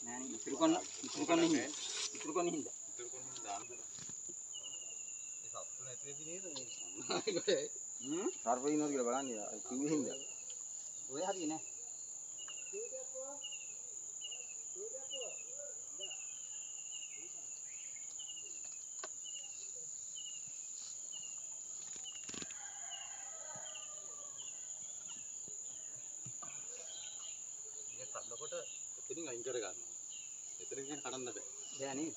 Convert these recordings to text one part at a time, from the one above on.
නෑ ඉතුරු කොන්න හින්දා. ඉතුරු කොන්න හින්දා. ඒ සත්තු නැති වෙදි නේද මේ. සර්පේ ඉන්නවද කියලා බලන්නේ. කිව්වේ හින්දා. ඔය හරිය නෑ. කොට එතනින් අයින් කර ගන්නවා. එතනින් කියන කඩන්න බෑ. බෑ නේද?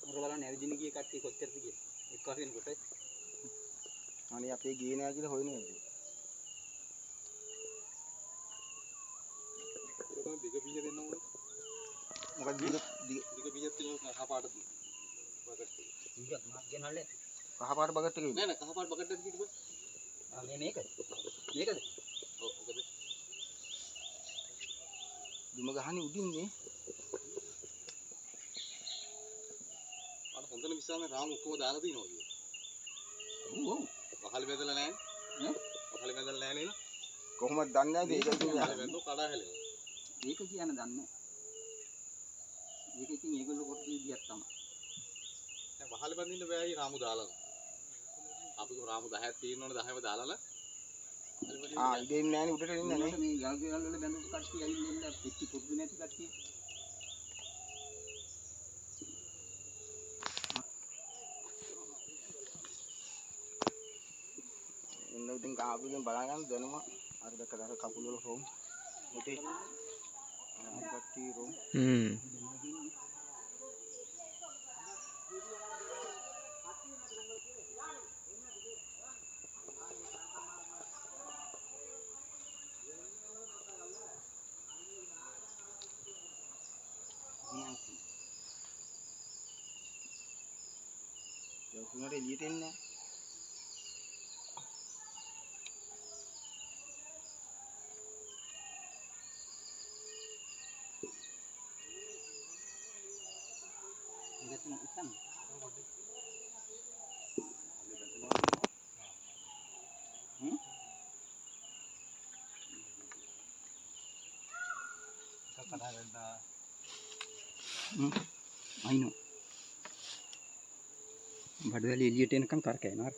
මොකද බලන්න ඇවිදින්න ගිය කට්ටිය කොච්චරද ගියේ? එක් වශයෙන්කොට. අනේ අපේ ගියේ නෑ කියලා හොයන්නේ නැද්ද? ඒක දිග බීජ දෙන්න ඕනේ. මොකද දිග බීජත් තියෙනවා කහ පාට බකට් එක. ඊගත් මාස් ගෙනල්ල. කහ පාට බකට් එකේ. නෑ නෑ කහ පාට බකට් එක කිව්වද? මේකද? ඔව් මොකද? දුම ගහන්නේ උඩින්නේ. අර හොඳට විශ්වාසයෙන් රාම ඔක්කොම දාලා තිනවා කියේ. ඔව්. වහල් බෙදලා නැහැ නේ? වහල් බෙදලා නැහැ නේද? කොහොමද දන්නේ නැද්ද ඒක කියන්නේ? බෙදලා කඩා හැලෙනවා. ඒක කියන දන්නේ. ඒක ඉතින් ඒගොල්ලෝ කොට විදියක් තමයි. දැන් වහල් බඳින්න බෑයි රාමු දාලා. අපි රාමු 10ක් තියෙනවනේ 10ම දාලාලා. ඉතින් නෑනේ උඩට එන්නේ නෑ. මේ ගල් වල බැඳපු කට්ටිය ඇවිල්ලා පිටි පුරුදු නැති කට්ටිය. එන්න ඉතින් කාපුවෙන් බලන්න දැනුම අර දැක්කද කකුල වල රෝම් මුටි කට්ටි රෝම් යකුණට එළියට එන්නේ ඉතින් ඉතින් අයිනෝ බඩවැලි එළියට එනකන් කරකැවෙනවා.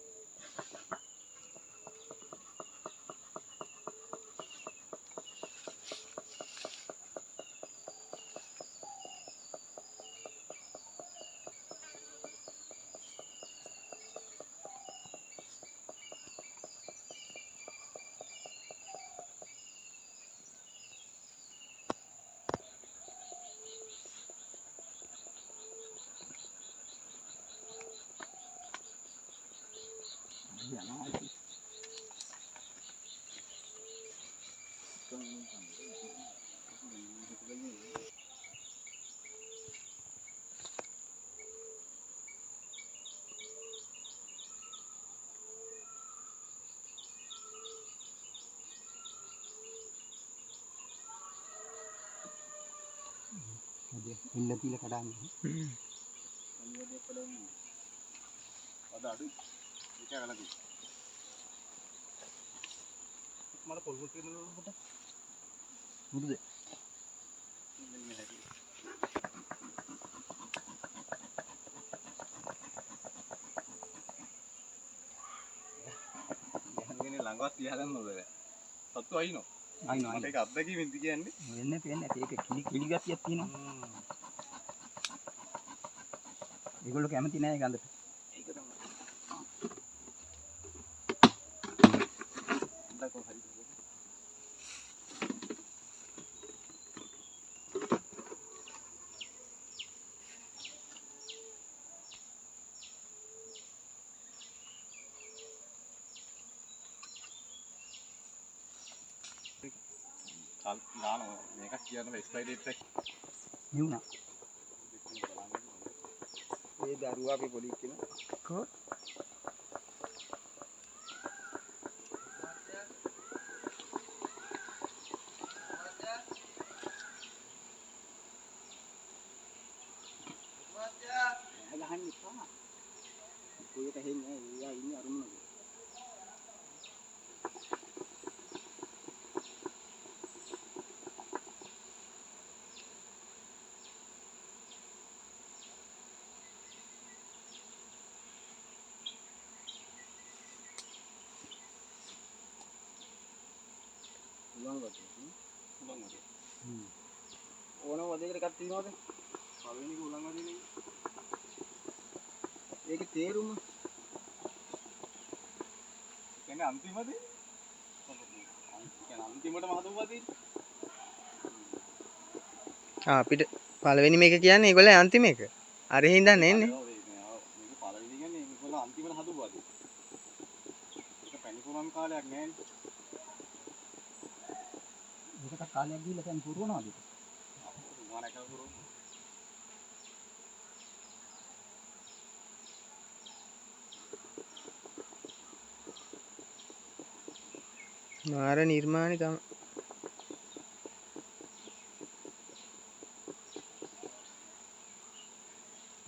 ඉන්න තියලා කඩන්නේ. අද අඩු ඒක වැලදී. මට පොල් පොල් තියෙන කොට මුදුද? මෙන්න මෙහෙට. යහගෙන ළඟවත් තියාගන්න ඕනේ. සත්තු අයිනෝ. අයිනෝ. ඒක අත්දැකීමෙන්ද කියන්නේ? වෙන්නේ පේන්නේ ඒක කිලි ගතියක් තියෙනවා. ඒගොල්ලෝ කැමති නෑ ඒ ගඳට. ඒක තමයි. ඉන්නකෝ හරි. නාන මේක කියන එක්ස්පයරි ඩේට් එක නිවුණා. ඒ දරුවා අපි පොඩි කියන කො ගහන්න එපා. කොහෙට හෙන්නේ එයා ඉන්නේ අරමුණක. ඕනම වදයකට එකක් තියෙනවද? පළවෙනි එක උලන් වදින එක. ඒකේ තේරුම කියන්නේ අන්තිමදී කියන්නේ අන්තිමටම හදවුවා තියෙන්නේ. අපිට පළවෙනි මේක කියන්නේ ඒගොල්ලෝ අන්තිම එක. අර හින්දා නෙන්නේ. මේක පළවෙනි කියන්නේ මේගොල්ලෝ අන්තිමට හදවුවා තියෙන්නේ. ඒක පැණිපුරම් කාලයක් නෑනේ. ඒකට කාලයක් ගිහිල්ලා දැන් පුරවනවාද? මොනවා නැකලා පුරවන. මාර නිර්මාණි තම.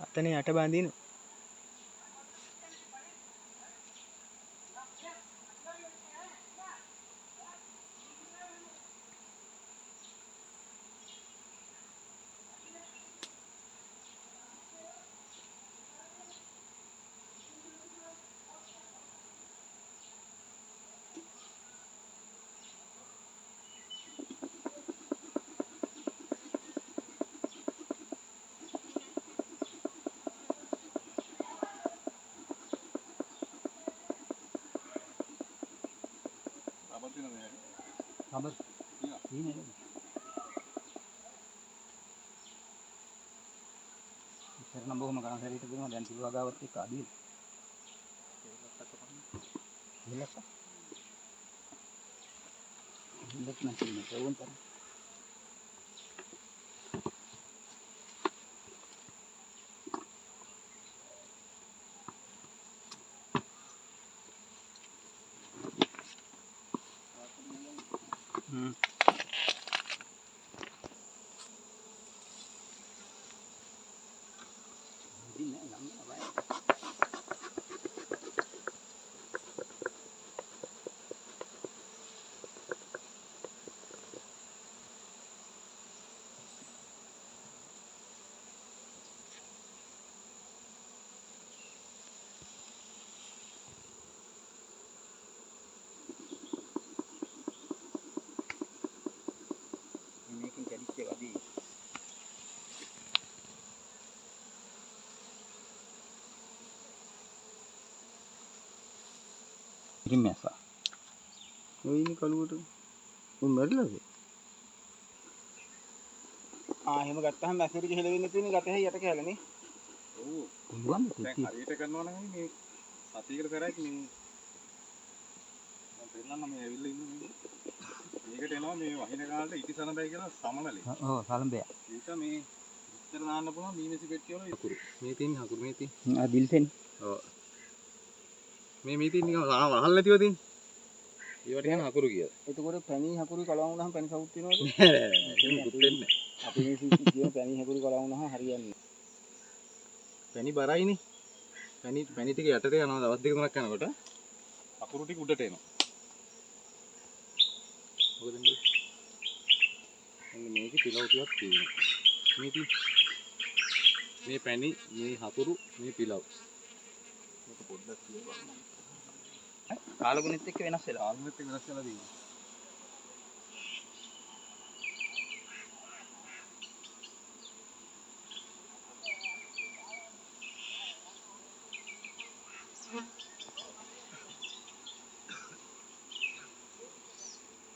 අතන යට බඳින. खबर ये नहीं කරන බොහොම ගණන් හැරීට දෙනවා දැන් කිව්වා ගාවත් එක්ක අඩිය ඉලක්ක නැති නේ වුන් තරම් මේකෙන් කැඩිච්ච වදී ඉතින් නැසා ඔය ඉන්නේ කලුවට උන් මැරිලාද? එහෙම ගත්තාම ඇසිරිජ හෙලවෙන්න තියෙන ගතේ යට කැලනේ. ඔව්. පුළුවන් දැන් හරියට කරනවා නම් මේ සතියකට පෙරයි මේ මම පෙන්නන්න මේ ඇවිල්ලා ඉන්නේ මේ. මේකට එනවා මේ වහින කාලේ ඉතිසන බෑ කියලා සමනලේ. ඔව් සලම්බය ඒක මේ විතර දාන්න පුළුවන් මීමැසි පෙට්ටිය වල ඉතුරු. මේ තියෙන හකුරු මේ තියෙන. ආ දිල්සෙන් ඔව්. මේ තියෙන නිකන් වහල් නැතිව තියෙන. ඒවට යන හකුරු කියලා. එතකොට පැණි හකුරු කලවම් වුණාම පැණි සවුත් වෙනවද? නෑ නෑ නෑ. ඒක දෙන්නේ. අපි මේ සීටි කියන පැණි හකුරු කලවම් වුණාම හරියන්නේ. පැණි බරයිනේ. පැණි ටික යටට යනවා දවස් දෙක තුනක් යනකොට. හකුරු ටික උඩට එනවා. මොකද මේ? මේකේ පිලව ටිකක් තියෙනවා. මේ පැණි, මේ හකුරු, මේ පිලව. මේක පොඩ්ඩක් කියවන්න. කාලගුණෙත් එක්ක වෙනස් වෙලා. ආල්මෙත් එක වෙනස් කරලා තියෙනවා.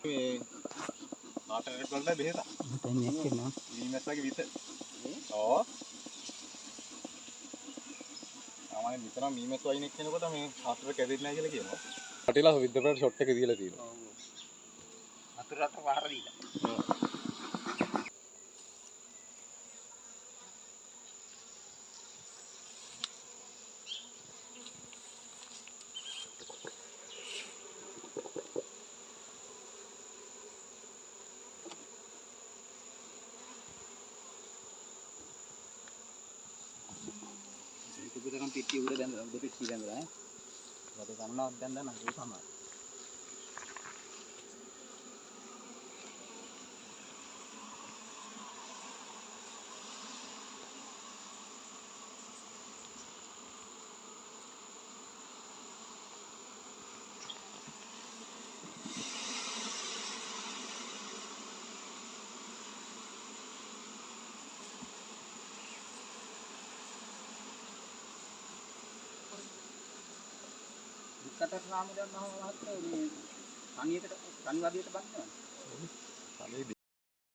මේ ආටරේට වලට බෙහෙත. දැන් එක්කෙනා මීමැස්සගේ විත. ඔව්. සාමාන්‍යයෙන් විතරක් මීමැස්ස වයින් එක්කෙනකොට මේ ආටර කැදෙන්නේ නැහැ කියලා කියනවා. කටිලා විද්දපරට ෂොට් එක දීලා තියෙනවා. ඔව්. අතුරට පහර දීලා. මම පිටි උඩ දැන් උඩ පිටි දැන්දා වැඩ ගන්නවත් දැන් නම් ඒක තමයි. කටට රාම දැම්මම මහත්තයා මේ තනියකට තනි වදියට බන්නවා. තලේ